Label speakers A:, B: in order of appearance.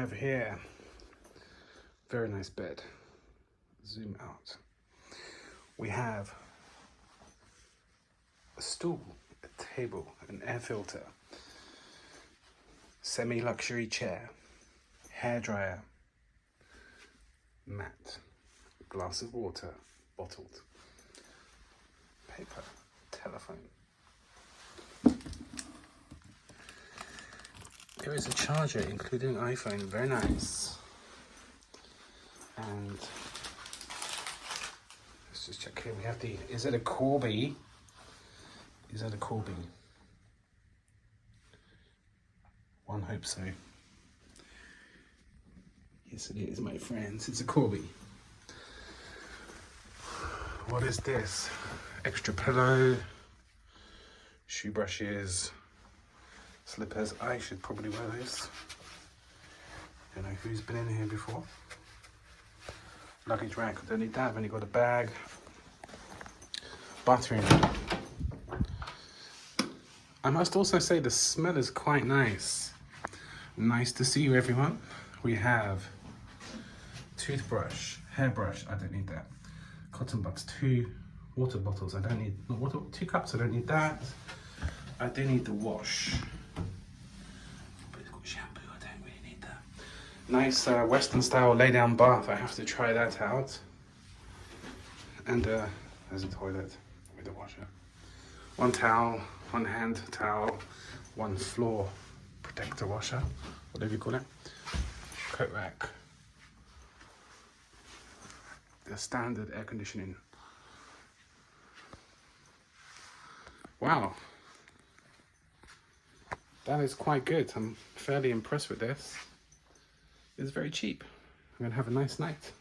A: over here. Very nice bed. Zoom out. We have a stool, a table, an air filter, semi-luxury chair, hairdryer, mat, glass of water, bottled, paper, telephone. There is a charger including iPhone, very nice. And let's just check here, we have the, is it a Corby? Is that a Corby? One hopes so. Yes it is, my friends, it's a Corby. What is this? Extra pillow, shoe brushes, slippers. I should probably wear those. Don't know who's been in here before. Luggage rack, I don't need that, I've only got a bag. Bathroom. I must also say the smell is quite nice. Nice to see you, everyone. We have toothbrush, hairbrush, I don't need that. Cotton buds, 2 water bottles, I don't need, not water, 2 cups, I don't need that. I do need the wash. But it's got shampoo, I don't really need that. Nice Western style lay down bath, I have to try that out. And there's a toilet with a washer. 1 towel, 1 hand towel, 1 floor protector washer, whatever you call it. Coat rack. The standard air conditioning. Wow. That is quite good. I'm fairly impressed with this. It's very cheap. I'm gonna have a nice night.